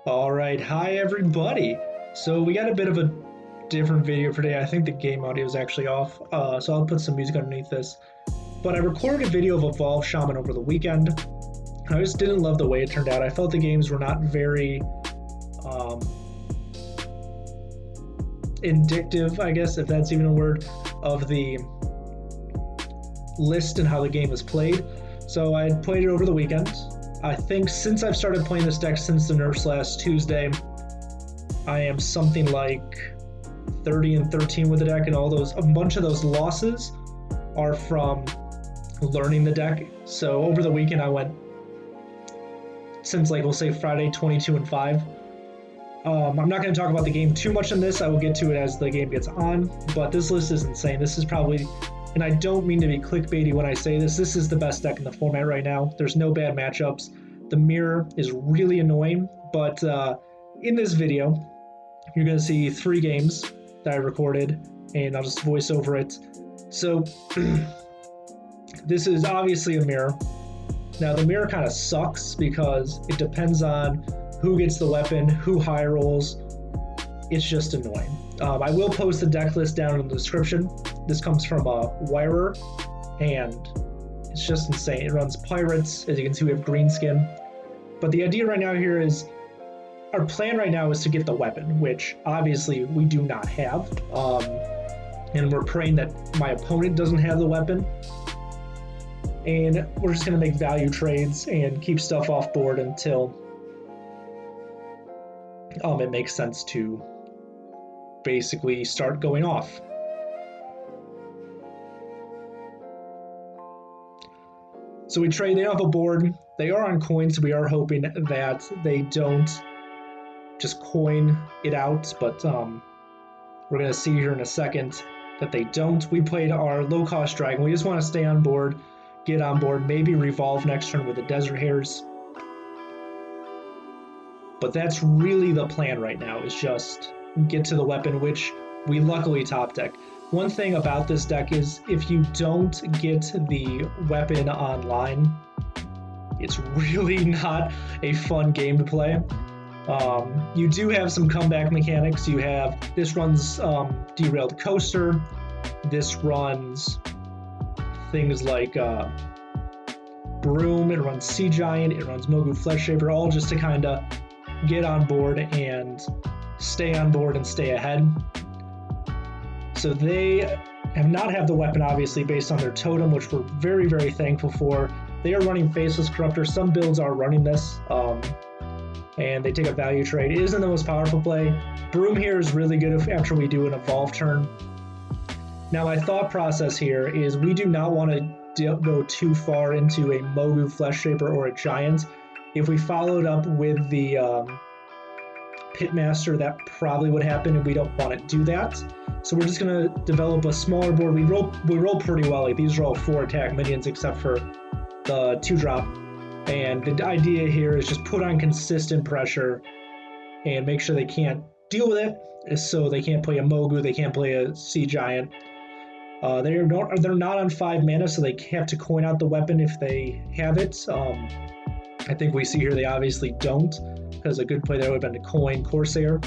All right, hi everybody. So we got a bit of a different video for today. I think the game audio is actually off, so I'll put some music underneath this. But I recorded a video of Evolve Shaman over the weekend. I just didn't love the way it turned out. I felt the games were not very indicative, I guess, if that's even a word, of the list and how the game is played. So I played it over the weekend. I think since I've started playing this deck since the nerfs last Tuesday, I am something like 30-13 with the deck, and a bunch of those losses are from learning the deck. So over the weekend I went, since we'll say Friday, 22-5. I'm not going to talk about the game too much in this. I will get to it as the game gets on, but this list is insane. This is probably, and I don't mean to be clickbaity when I say this is the best deck in the format right now. There's no bad matchups. The mirror is really annoying, but in this video, you're going to see 3 games that I recorded, and I'll just voice over it. So this is obviously a mirror. Now the mirror kind of sucks because it depends on who gets the weapon, who high rolls. It's just annoying. I will post the deck list down in the description. This comes from Wirer, and it's just insane. It runs pirates. As you can see, we have green skin. But the idea right now here is, our plan right now is to get the weapon, which obviously we do not have. And we're praying that my opponent doesn't have the weapon. And we're just going to make value trades and keep stuff off board until it makes sense to basically start going off. So we trade, they don't have a board. They are on coins, so we are hoping that they don't just coin it out, but we're going to see here in a second that they don't. We played our low-cost dragon. We just want to stay on board, get on board, maybe revolve next turn with the desert hares. But that's really the plan right now, is just get to the weapon, which we luckily top deck. One thing about this deck is if you don't get the weapon online, it's really not a fun game to play. You do have some comeback mechanics. This runs Derailed Coaster. This runs things like Broom. It runs Sea Giant. It runs Mogu Flesh Shaper, all just to kind of get on board and stay on board and stay ahead. So they have not had the weapon, obviously, based on their totem, which we're very, very thankful for. They are running Faceless Corruptor. Some builds are running this, and they take a value trade. It isn't the most powerful play. Broom here is really good after we do an Evolve turn. Now, my thought process here is we do not want to go too far into a Mogu Flesh Shaper or a Giant. If we followed up with the Pitmaster, that probably would happen, and we don't want to do that. So we're just going to develop a smaller board. We roll pretty well. These are all 4-attack minions except for the 2-drop. And the idea here is just put on consistent pressure and make sure they can't deal with it. So they can't play a Mogu, they can't play a Sea Giant. They're not on 5 mana, so they have to coin out the weapon if they have it. I think we see here they obviously don't, because a good play there would have been to coin Corsair.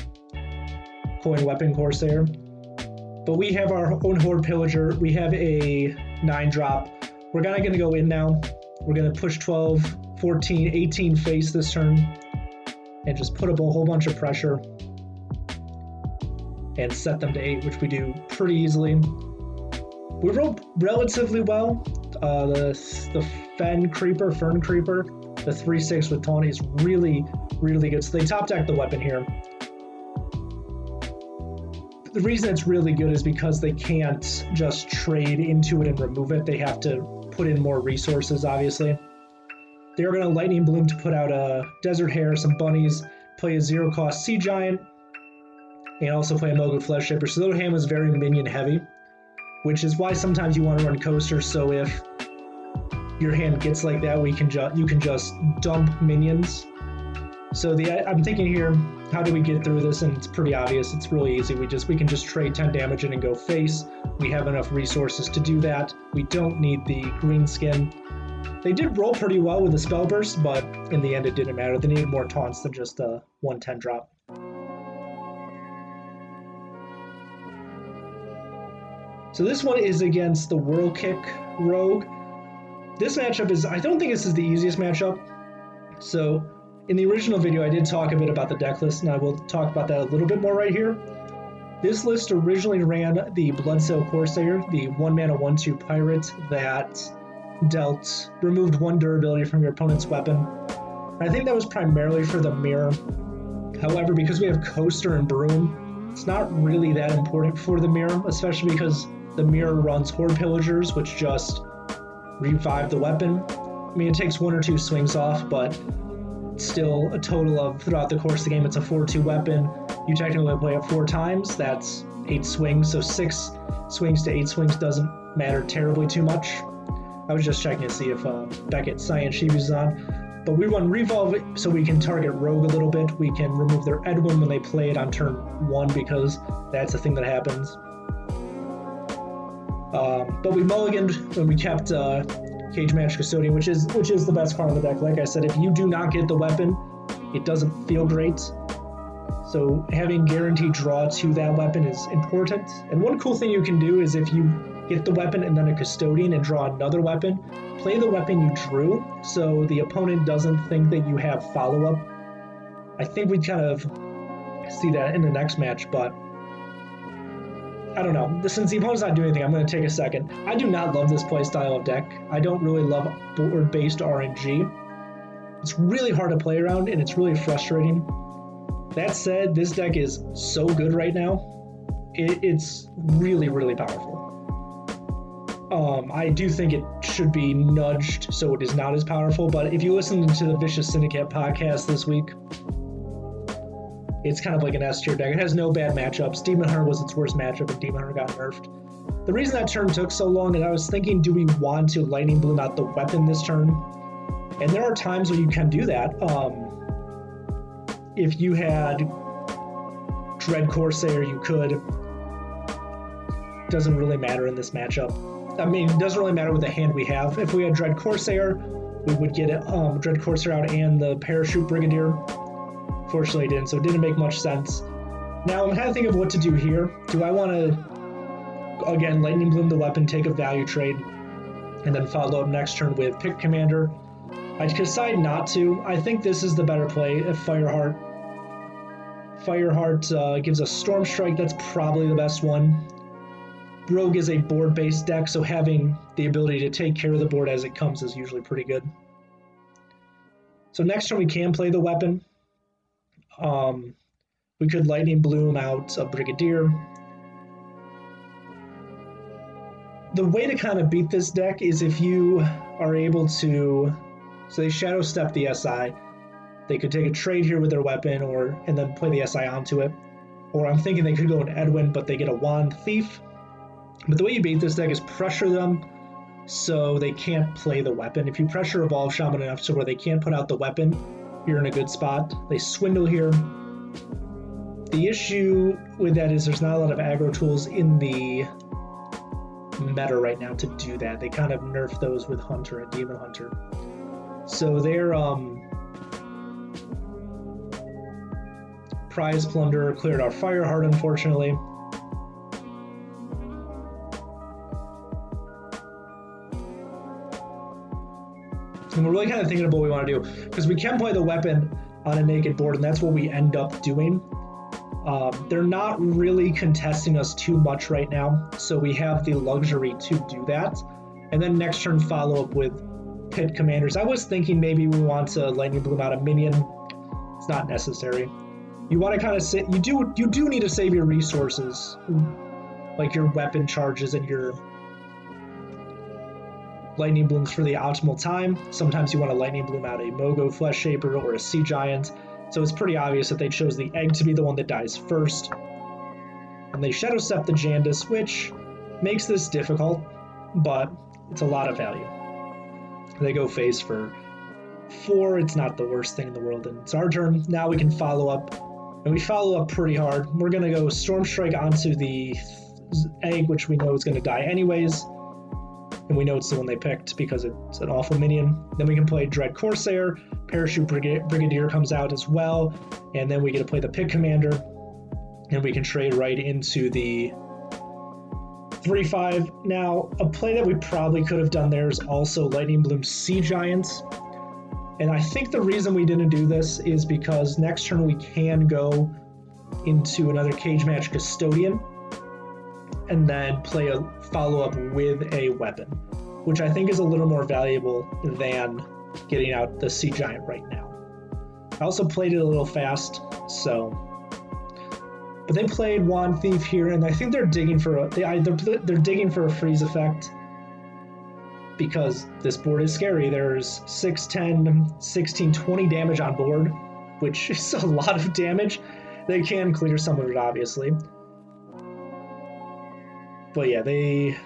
Coin weapon Corsair. But we have our own Horde Pillager. We have a 9-drop. We're kind of going to go in now. We're going to push 12, 14, 18 face this turn and just put up a whole bunch of pressure and set them to 8, which we do pretty easily. We rolled relatively well. The Fern Creeper, the 3/6 with Tawny is really, really good. So they top deck the weapon here. The reason it's really good is because they can't just trade into it and remove it. They have to put in more resources, obviously. They're going to Lightning Bloom to put out a Desert Hare, some bunnies, play a 0-cost Sea Giant, and also play a Mogu Flesh Shaper. So their hand was very minion heavy, which is why sometimes you want to run coasters. So if your hand gets like that, you can just dump minions. So I'm thinking here, how do we get through this? And it's pretty obvious. It's really easy. We can just trade 10 damage in and go face. We have enough resources to do that. We don't need the green skin. They did roll pretty well with the spell burst, but in the end it didn't matter. They needed more taunts than just a 110 drop. So this one is against the Whirl Kick Rogue. This matchup is, I don't think this is the easiest matchup. So in the original video I did talk a bit about the deck list, and I will talk about that a little bit more right here. This list originally ran the Bloodsail Corsair, the 1-mana 1/2 pirate that removed 1 durability from your opponent's weapon. And I think that was primarily for the mirror. However, because we have Coaster and Broom, it's not really that important for the mirror, especially because the mirror runs Horde Pillagers, which just revive the weapon. I mean, it takes 1 or 2 swings off, but still a total of, throughout the course of the game, it's a 4/2 weapon. You technically play it 4 times, that's 8 swings, so 6 swings to 8 swings doesn't matter terribly too much. I was just checking to see if Beckett's Science Shibu is on. But we run Revolve so we can target Rogue a little bit. We can remove their Edwin when they play it on turn 1 because that's the thing that happens. But we mulliganed when we kept Cage Match Custodian, which is the best card in the deck. Like I said, if you do not get the weapon, it doesn't feel great. So having guaranteed draw to that weapon is important. And one cool thing you can do is if you get the weapon and then a Custodian and draw another weapon, play the weapon you drew so the opponent doesn't think that you have follow-up. I think we'd kind of see that in the next match, but I don't know. Since the opponent's not doing anything, I'm going to take a second. I do not love this playstyle of deck. I don't really love board-based RNG. It's really hard to play around, and it's really frustrating. That said, this deck is so good right now. It's really, really powerful. I do think it should be nudged so it is not as powerful, but if you listen to the Viscious Syndicate podcast this week, it's kind of like an S-tier deck. It has no bad matchups. Demon Hunter was its worst matchup, and Demon Hunter got nerfed. The reason that turn took so long is I was thinking, do we want to Lightning Bloom out the weapon this turn? And there are times when you can do that. If you had Dread Corsair, you could. Doesn't really matter in this matchup. I mean, it doesn't really matter with the hand we have. If we had Dread Corsair, we would get Dread Corsair out and the Parachute Brigadier. Fortunately, it didn't, so it didn't make much sense. Now, I'm kind of thinking of what to do here. Do I want to, again, Lightning Bloom the weapon, take a value trade, and then follow up next turn with Pick Commander? I decide not to. I think this is the better play if Fireheart gives us Storm Strike. That's probably the best one. Rogue is a board-based deck, so having the ability to take care of the board as it comes is usually pretty good. So next turn we can play the weapon. We could Lightning Bloom out a Brigadier. The way to kind of beat this deck is if you are able to, so they Shadow Step the SI. They could take a trade here with their weapon and then play the SI onto it. Or I'm thinking they could go an Edwin, but they get a Wand Thief. But the way you beat this deck is pressure them so they can't play the weapon. If you pressure Evolve Shaman enough to where they can't put out the weapon, you're in a good spot. They Swindle here. The issue with that is there's not a lot of aggro tools in the meta right now to do that. They kind of nerf those with Hunter and Demon Hunter. So their Prize Plunderer cleared our Fireheart, unfortunately. And we're really kind of thinking about what we want to do, because we can play the weapon on a naked board, and that's what we end up doing. They're not really contesting us too much right now, so we have the luxury to do that. And then next turn follow up with Pit Commanders. I was thinking maybe we want to Lightning Bloom out a minion. It's not necessary. You want to kind of sit. You do need to save your resources, like your weapon charges and your Lightning Blooms for the optimal time. Sometimes you want to Lightning Bloom out a Mogo Flesh Shaper or a Sea Giant. So it's pretty obvious that they chose the egg to be the one that dies first. And they Shadow Step the Jandis, which makes this difficult, but it's a lot of value. They go face for 4. It's not the worst thing in the world, and it's our turn. Now we can follow up, and we follow up pretty hard. We're going to go Storm Strike onto the egg, which we know is going to die anyways. and we know it's the one they picked because it's an awful minion. Then we can play Dread Corsair, Parachute Brigadier comes out as well, and then we get to play the Pit Commander, and we can trade right into the 3/5. Now, a play that we probably could have done there is also Lightning Bloom Sea Giants. And I think the reason we didn't do this is because next turn we can go into another Cage Match Custodian and then play a follow-up with a weapon, which I think is a little more valuable than getting out the Sea Giant right now. I also played it a little fast, so... But they played Wand Thief here, and I think they're digging for a they're digging for a freeze effect because this board is scary. There's 6, 10, 16, 20 damage on board, which is a lot of damage. They can clear some of it, obviously. But yeah, they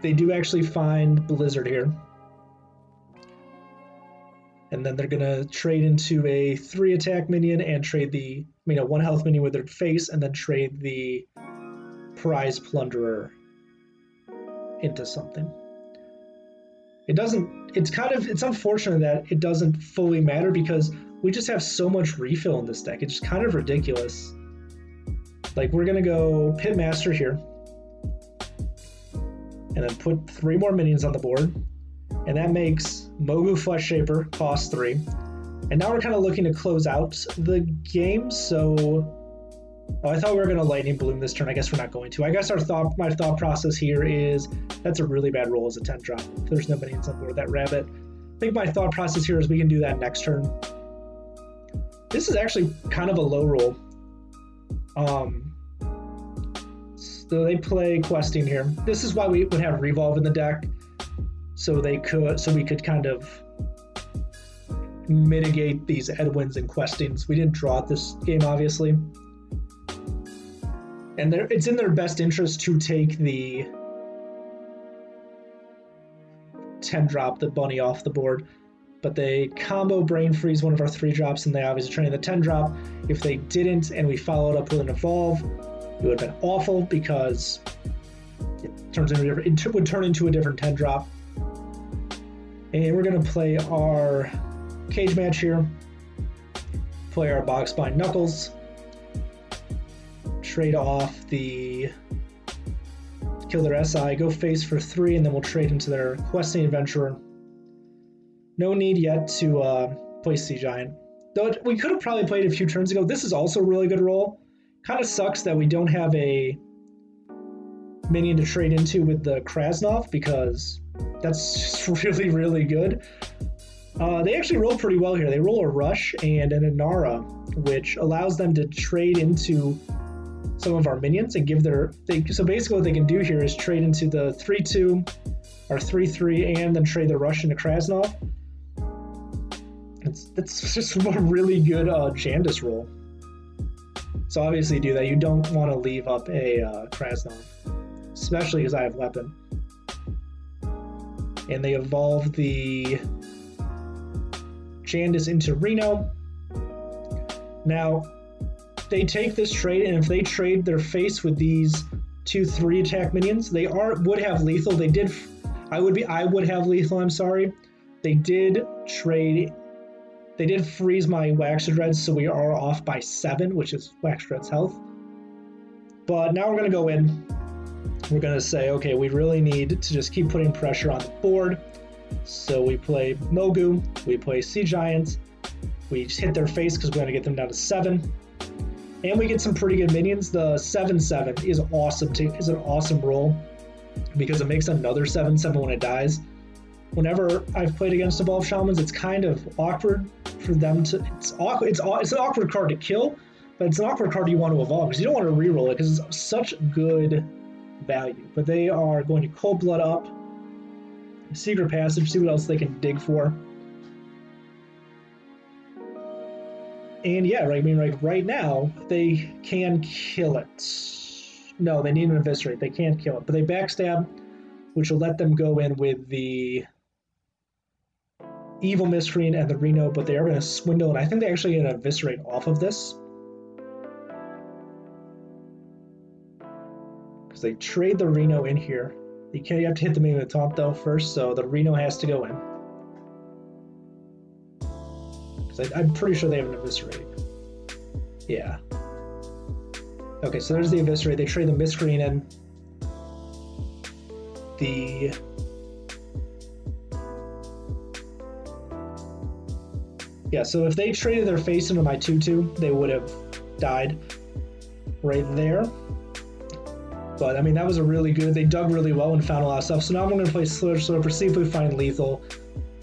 do actually find Blizzard here. And then they're going to trade into a 3 attack minion and trade the, 1 health minion with their face, and then trade the Prize Plunderer into something. It's unfortunate that it doesn't fully matter because we just have so much refill in this deck. It's just kind of ridiculous. Like, we're going to go Pitmaster here, and then put 3 more minions on the board. And that makes Mogu Flesh Shaper cost 3. And now we're kind of looking to close out the game, so... Oh, I thought we were going to Lightning Bloom this turn. I guess we're not going to. I guess my thought process here is that's a really bad roll as a 10-drop. If there's no minions on board, that rabbit. I think my thought process here is we can do that next turn. This is actually kind of a low roll. So they play Questing here. This is why we would have Revolve in the deck. So we could kind of mitigate these Edwins and Questings. We didn't draw it this game, obviously. And it's in their best interest to take the 10-drop, the bunny, off the board. But they combo Brain Freeze one of our 3-drops, and they obviously train the 10-drop. If they didn't, and we followed up with an Evolve, it would have been awful because it would turn into a different 10-drop. And we're going to play our Cage Match here. Play our Boxbind Knuckles. Trade off the... Kill their SI, go face for 3, and then we'll trade into their Questing Adventurer. No need yet to play Sea Giant. Though we could have probably played a few turns ago. This is also a really good roll. Kind of sucks that we don't have a minion to trade into with the Krasnov because that's just really, really good. They actually roll pretty well here. They roll a Rush and an Inara, which allows them to trade into some of our minions and give their... So basically what they can do here is trade into the 3/2 or 3/3 and then trade the Rush into Krasnov. It's just a really good Jandis roll. So obviously do that. You don't want to leave up a Krasnov, especially because I have Weapon. And they evolve the Jandis into Reno. Now, they take this trade, and if they trade their face with these 2 3 attack minions, they would have lethal. I would have lethal, I'm sorry. They did freeze my Waxadreads, so we are off by 7, which is Waxadread's health. But now we're going to go in. We're going to say, okay, we really need to just keep putting pressure on the board. So we play Mogu, we play Sea Giant, we just hit their face because we're going to get them down to 7. And we get some pretty good minions. The 7/7 is awesome is an awesome roll because it makes another 7/7 when it dies. Whenever I've played against Evolve Shamans, it's kind of awkward for them to... It's an awkward card to kill, but it's an awkward card you want to evolve because you don't want to reroll it because it's such good value. But they are going to Cold Blood up, Secret Passage, see what else they can dig for. And yeah, right now, they can kill it. No, they need an Eviscerate. They can't kill it. But they Backstab, which will let them go in with the Evil Miscreant and the Reno, but they are going to Swindle, and I think they actually get an Eviscerate off of this. Because they trade the Reno in here, You have to hit the minion with a taunt though first, so the Reno has to go in. Because I'm pretty sure they have an Eviscerate. Yeah. Okay, so there's the Eviscerate. They trade the Miscreant in. Yeah, so if they traded their face into my 2/2, they would have died right there. But, I mean, that was a really good... They dug really well and found a lot of stuff. So now I'm going to play Slither Slurper, see if we find lethal.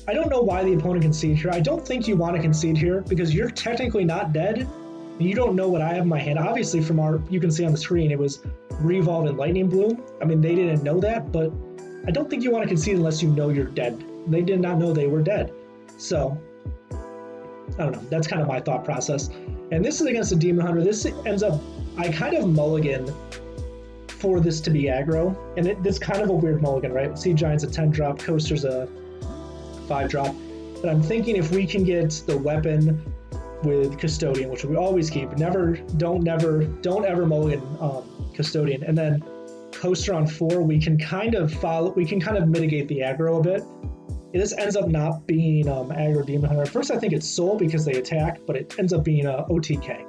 I don't know why the opponent conceded here. I don't think you want to concede here because you're technically not dead. You don't know what I have in my hand. Obviously, from you can see on the screen, it was Revolve and Lightning Bloom. I mean, they didn't know that, but I don't think you want to concede unless you know you're dead. They did not know they were dead. So, I don't know. That's kind of my thought process. And this is against a Demon Hunter. This ends up... I kind of mulligan for this to be aggro. And it's kind of a weird mulligan, right? Sea Giant's a 10-drop. Coaster's a 5-drop. But I'm thinking if we can get the weapon with Custodian, which we always keep. Don't ever mulligan Custodian. And then Coaster on 4, we can kind of mitigate the aggro a bit. This ends up not being aggro Demon Hunter. At first I think it's Soul because they attack, but it ends up being OTK.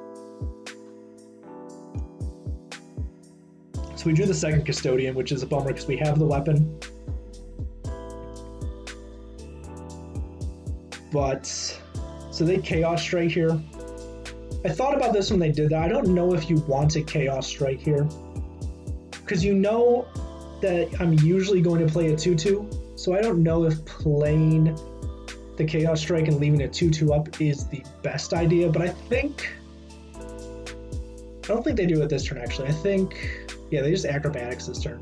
So we drew the second Custodian, which is a bummer because we have the weapon. But, so they Chaos Strike here. I thought about this when they did that. I don't know if you want to Chaos Strike here. Because you know that I'm usually going to play a 2/2. So I don't know if playing the Chaos Strike and leaving a 2/2 up is the best idea. But I don't think they do it this turn, actually. I think... Yeah, they just Acrobatics this turn.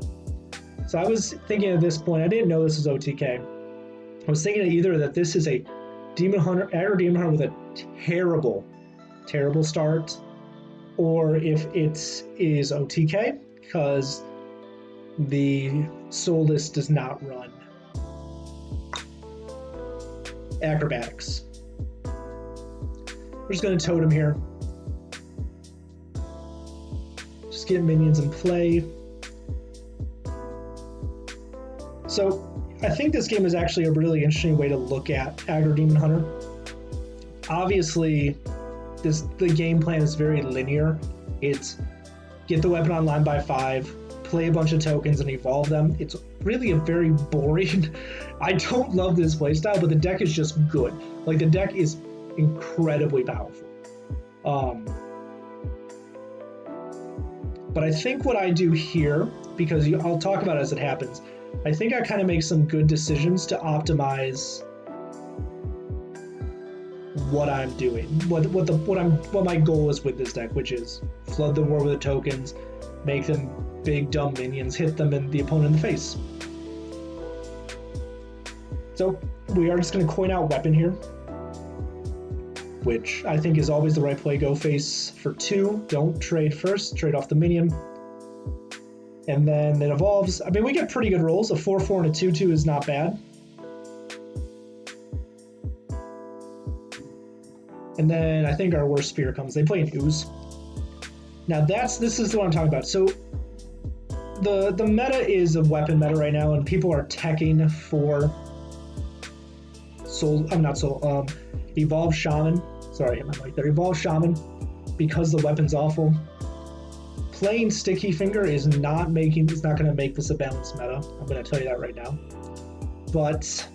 So I was thinking at this point, I didn't know this was OTK. I was thinking either that this is a Demon Hunter, aggro Demon Hunter with a terrible, terrible start, or if it is OTK, because the Soulless does not run Acrobatics. We're just going to Totem here. Just get minions in play. So I think this game is actually a really interesting way to look at aggro Demon Hunter. Obviously, the game plan is very linear. It's get the weapon online by 5, play a bunch of tokens and evolve them. It's really a very boring... I don't love this playstyle, but the deck is just good. Like, the deck is incredibly powerful. But I think what I do here, because I'll talk about it as it happens, I think I kind of make some good decisions to optimize what I'm doing, what my goal is with this deck, which is flood the war with the tokens, make them big dumb minions, hit them in the opponent in the face. So we are just going to coin out weapon here, which I think is always the right play. Go face for 2. Don't trade first. Trade off the minion. And then it evolves. I mean, we get pretty good rolls. A 4/4 and a 2/2 is not bad. And then I think our worst spear comes. They play an Ooze. Now this is what I'm talking about. So the meta is a weapon meta right now, and people are teching for Evolve Shaman. Sorry, I'm like, they're Evolve Shaman because the weapon's awful. Playing Sticky Finger is not going to make this a balanced meta. I'm going to tell you that right now. But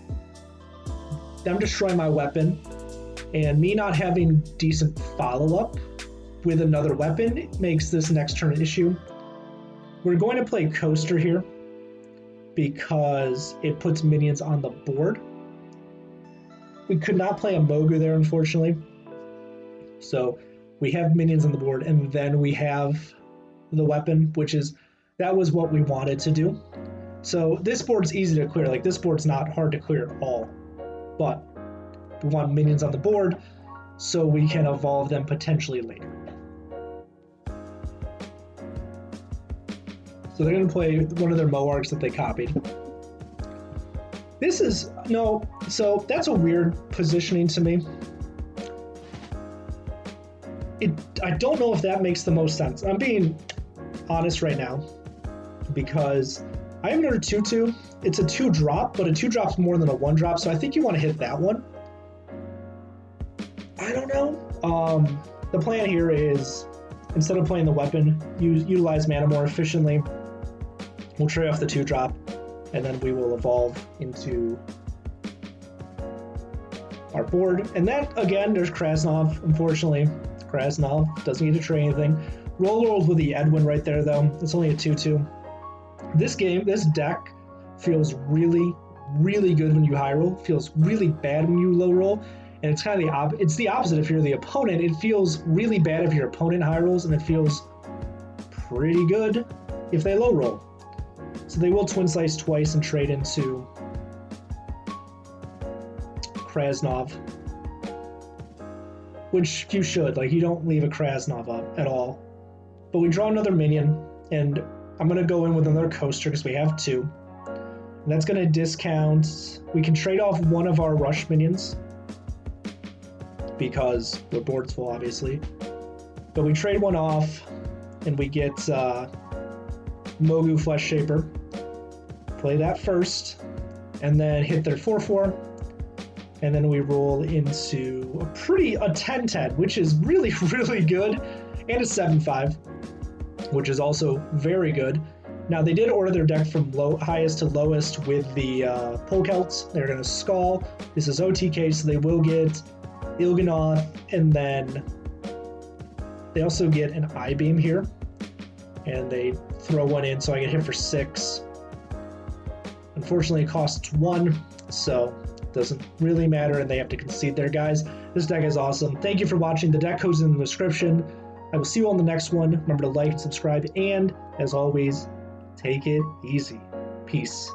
I'm destroying my weapon, and me not having decent follow-up with another weapon makes this next turn an issue. We're going to play Coaster here because it puts minions on the board. We could not play a Mogu there, unfortunately. So we have minions on the board, and then we have the weapon, that was what we wanted to do. So this board's easy to clear. Like, this board's not hard to clear at all. But we want minions on the board so we can evolve them potentially later. So they're going to play one of their Moarks that they copied. So that's a weird positioning to me. I don't know if that makes the most sense. I'm being honest right now because I have another 2/2. It's a 2-drop, but a 2-drop's more than a 1-drop, so I think you want to hit that one. I don't know. The plan here is, instead of playing the weapon, utilize mana more efficiently. We'll trade off the 2-drop, and then we will evolve into our board. And that, again, there's Krasnov, unfortunately. Krasnov doesn't need to trade anything. Rolls with the Edwin right there, though. It's only a 2/2. This deck feels really, really good when you high roll, feels really bad when you low roll, and it's kind of it's the opposite if you're the opponent. It feels really bad if your opponent high rolls, and it feels pretty good if they low roll. So they will Twin Slice twice and trade into Krasnov, which you should. Like, you don't leave a Krasnov up at all. But we draw another minion, and I'm going to go in with another coaster because we have 2. And that's going to discount. We can trade off one of our rush minions because we're boards full, obviously. But we trade one off, and we get Mogu Flesh Shaper. Play that first, and then hit their 4/4. And then we roll into a 10/10, which is really, really good, and a 7/5, which is also very good. Now, they did order their deck from highest to lowest with the Polkelts. They're going to Skull. This is OTK, so they will get Il'gynoth, and then they also get an I-Beam here, and they throw one in, so I get hit for 6. Unfortunately, it costs 1, so it doesn't really matter, and they have to concede there, guys. This deck is awesome. Thank you for watching. The deck code's in the description. I will see you on the next one. Remember to like and subscribe, and as always, take it easy. Peace.